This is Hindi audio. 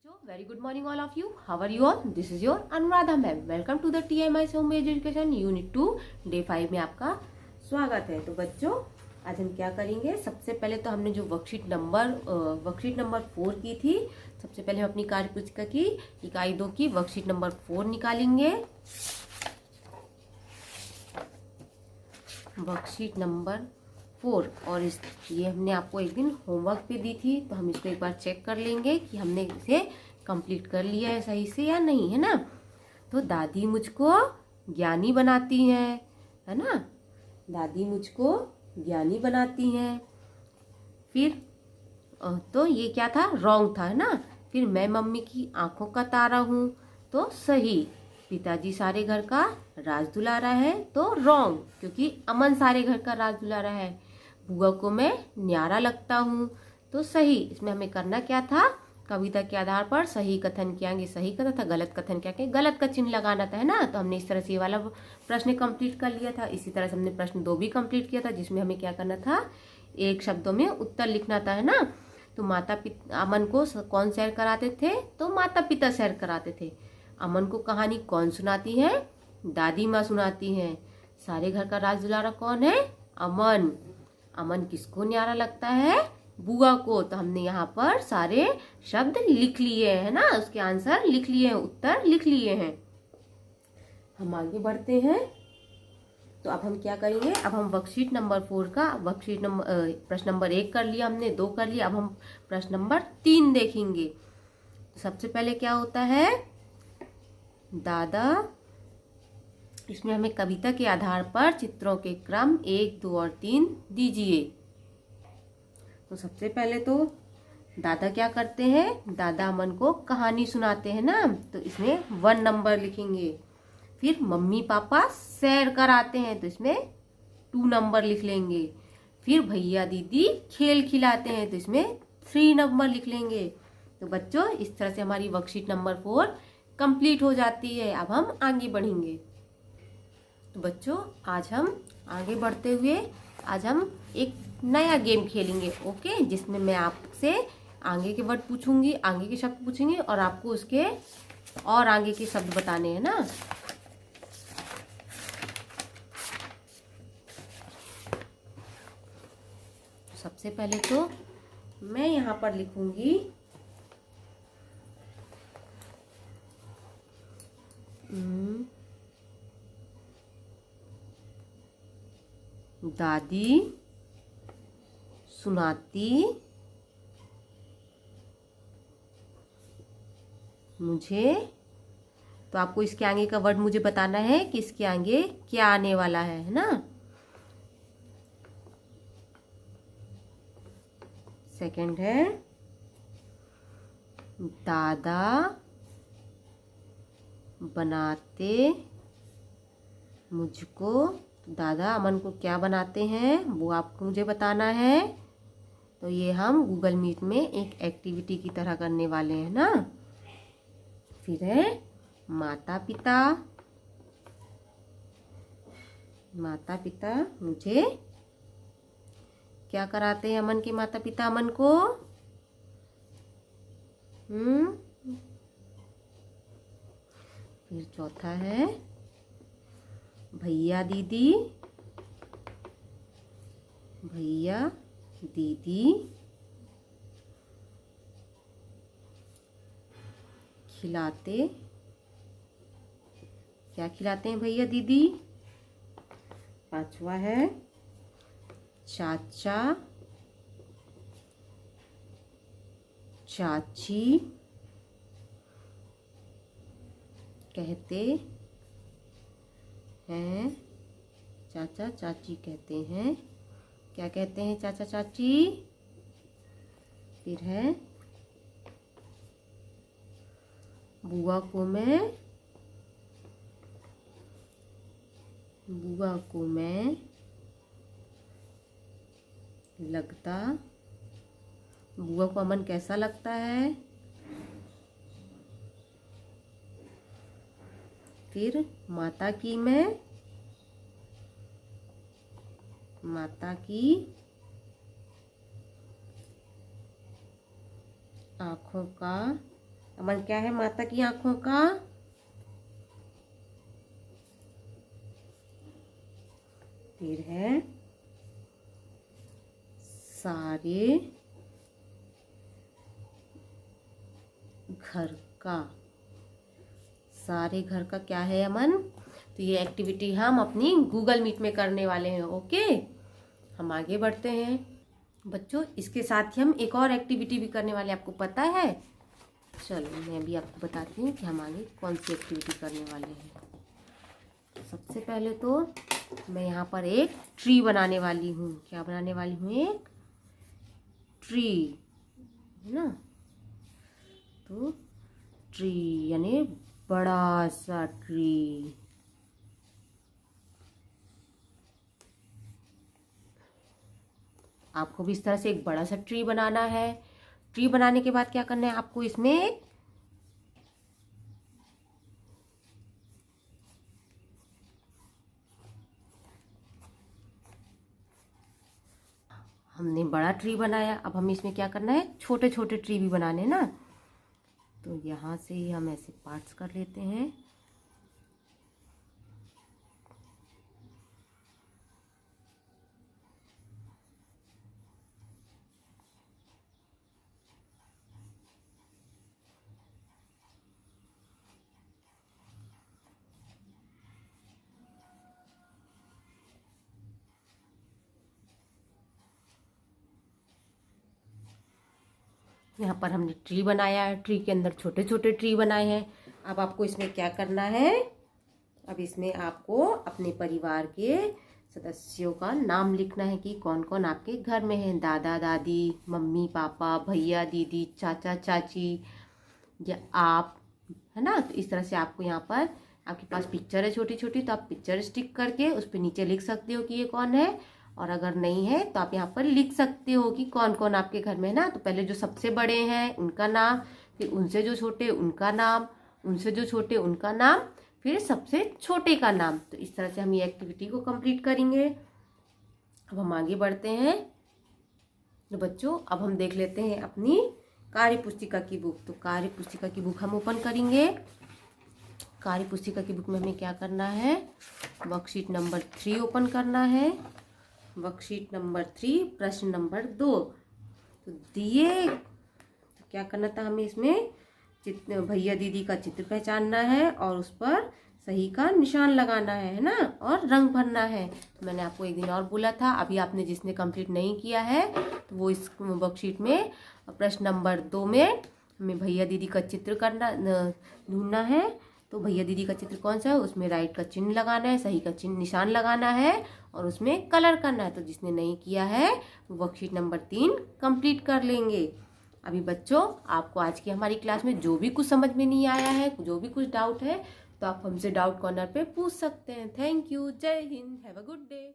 So, very good morning all of you. How are you all? This is your Anuradha ma'am. Welcome to the TMI Home Based Education Unit 2 Day 5 में आपका स्वागत है। तो बच्चों, आज हम क्या करेंगे? सबसे पहले तो हमने जो वर्कशीट नंबर 4 की थी, सबसे पहले हम अपनी कार्यपुस्तिका की इकाई 2 की वर्कशीट नंबर 4 निकालेंगे। वर्कशीट नंबर 4 और ये हमने आपको एक दिन होमवर्क पे दी थी, तो हम इसको एक बार चेक कर लेंगे कि हमने इसे कंप्लीट कर लिया है सही से या नहीं, है ना। तो दादी मुझको ज्ञानी बनाती हैं, है ना। दादी मुझको ज्ञानी बनाती हैं। फिर तो ये क्या था? रॉन्ग था, है ना। फिर मैं मम्मी की आंखों का तारा हूँ, तो सही। पिताजी सारे घर का राज दुलारा है, तो रॉन्ग, क्योंकि अमन सारे घर का राज दुलारा है। बुआ को मैं न्यारा लगता हूँ, तो सही। इसमें हमें करना क्या था? कविता के आधार पर सही कथन के आगे सही कथा था, गलत कथन के आगे गलत का चिन्ह लगाना था, है ना। तो हमने इस तरह से ये वाला प्रश्न कंप्लीट कर लिया था। इसी तरह से हमने प्रश्न 2 भी कंप्लीट किया था, जिसमें हमें क्या करना था? एक शब्दों में उत्तर लिखना था, है ना। तो माता पिता अमन को कौन सैर कराते थे? तो माता पिता सैर कराते थे। अमन को कहानी कौन सुनाती है? दादी माँ सुनाती हैं। सारे घर का राज दुलारा कौन है? अमन। अमन किसको न्यारा लगता है? बुआ को। तो हमने यहाँ पर सारे शब्द लिख लिए हैं, ना। उसके आंसर लिख लिए हैं, उत्तर लिख लिए हैं। हम आगे बढ़ते हैं। तो अब हम क्या करेंगे? अब हम वर्कशीट नंबर 4 का प्रश्न नंबर 1 कर लिया हमने, 2 कर लिया। अब हम प्रश्न नंबर 3 देखेंगे। तो सबसे पहले क्या होता है? दादा, इसमें हमें कविता के आधार पर चित्रों के क्रम 1, 2 और 3 दीजिए। तो सबसे पहले तो दादा क्या करते हैं? दादा अमन को कहानी सुनाते हैं, ना। तो इसमें 1 नंबर लिखेंगे। फिर मम्मी पापा सैर कराते हैं, तो इसमें 2 नंबर लिख लेंगे। फिर भैया दीदी खेल खिलाते हैं, तो इसमें 3 नंबर लिख लेंगे। तो बच्चों, इस तरह से हमारी वर्कशीट नंबर 4 कंप्लीट हो जाती है। अब हम आगे बढ़ेंगे। तो बच्चों, आज हम आगे बढ़ते हुए आज हम एक नया गेम खेलेंगे, ओके। जिसमें मैं आपसे आगे के वर्ड पूछूंगी, आगे के शब्द पूछेंगे, और आपको उसके और आगे के शब्द बताने हैं, ना। सबसे पहले तो मैं यहाँ पर लिखूंगी दादी सुनाती मुझे। तो आपको इसके आगे का वर्ड मुझे बताना है कि इसके आगे क्या आने वाला है, ना। सेकंड है दादा बनाते मुझको। दादा अमन को क्या बनाते हैं, वो आपको मुझे बताना है। तो ये हम गूगल मीट में एक एक्टिविटी की तरह करने वाले हैं, ना। फिर है माता पिता। माता पिता मुझे क्या कराते हैं? अमन के माता पिता अमन को फिर चौथा है भैया दीदी। भैया दीदी खिलाते, क्या खिलाते हैं भैया दीदी? पांचवा है चाचा चाची कहते हैं। चाचा चाची कहते हैं, क्या कहते हैं चाचा चाची? फिर है बुआ को मैं लगता। बुआ को अमन कैसा लगता है? फिर माता की आँखों का अमन क्या है माता की आंखों का? फिर है सारे घर का। सारे घर का क्या है अमन? तो ये एक्टिविटी हम अपनी गूगल मीट में करने वाले हैं। ओके, हम आगे बढ़ते हैं बच्चों। इसके साथ ही हम एक और एक्टिविटी भी करने वाले हैं, आपको पता है? चलो मैं भी आपको बताती हूँ कि हम आगे कौन सी एक्टिविटी करने वाले हैं। सबसे पहले तो मैं यहाँ पर एक ट्री बनाने वाली हूँ। क्या बनाने वाली हूँ? एक ट्री, है ना? तो ट्री यानी बड़ा सा ट्री। आपको भी इस तरह से एक बड़ा सा ट्री बनाना है। ट्री बनाने के बाद क्या करना है आपको? इसमें हमने बड़ा ट्री बनाया, अब हमें इसमें क्या करना है? छोटे छोटे ट्री भी बनाने हैं ना। तो यहाँ से ही हम ऐसे पार्ट्स कर लेते हैं। यहाँ पर हमने ट्री बनाया है, ट्री के अंदर छोटे छोटे ट्री बनाए हैं। अब आपको इसमें क्या करना है? अब इसमें आपको अपने परिवार के सदस्यों का नाम लिखना है कि कौन कौन आपके घर में है। दादा दादी, मम्मी पापा, भैया दीदी, चाचा चाची, या आप, है ना? तो इस तरह से आपको यहाँ पर, आपके पास पिक्चर है छोटी छोटी, तो आप पिक्चर स्टिक करके उस पर नीचे लिख सकते हो कि ये कौन है। और अगर नहीं है तो आप यहाँ पर लिख सकते हो कि कौन कौन आपके घर में है ना। तो पहले जो सबसे बड़े हैं उनका नाम, फिर उनसे जो छोटे उनका नाम, उनसे जो छोटे उनका नाम, फिर सबसे छोटे का नाम। तो इस तरह से हम ये एक्टिविटी को कंप्लीट करेंगे। अब हम आगे बढ़ते हैं। तो बच्चों अब हम देख लेते हैं अपनी कार्य पुस्तिका की बुक। तो कार्य पुस्तिका की बुक हम ओपन करेंगे। कार्य पुस्तिका की बुक में हमें क्या करना है? वर्कशीट नंबर 3 ओपन करना है। वर्कशीट नंबर 3 प्रश्न नंबर 2। तो दिए तो क्या करना था हमें? इसमें चित्र, भैया दीदी का चित्र पहचानना है और उस पर सही का निशान लगाना है ना? और रंग भरना है। तो मैंने आपको एक दिन और बोला था, अभी आपने जिसने कंप्लीट नहीं किया है तो वो इस वर्कशीट में प्रश्न नंबर 2 में हमें भैया दीदी का चित्र करना, ढूंढना है। तो भैया दीदी का चित्र कौन सा है? उसमें राइट का चिन्ह लगाना है, सही का चिन्ह निशान लगाना है और उसमें कलर करना है। तो जिसने नहीं किया है वो वर्कशीट नंबर 3 कंप्लीट कर लेंगे। अभी बच्चों आपको आज की हमारी क्लास में जो भी कुछ समझ में नहीं आया है, जो भी कुछ डाउट है, तो आप हमसे डाउट कॉर्नर पे पूछ सकते हैं। Thank you. जय Hind. Have a good day.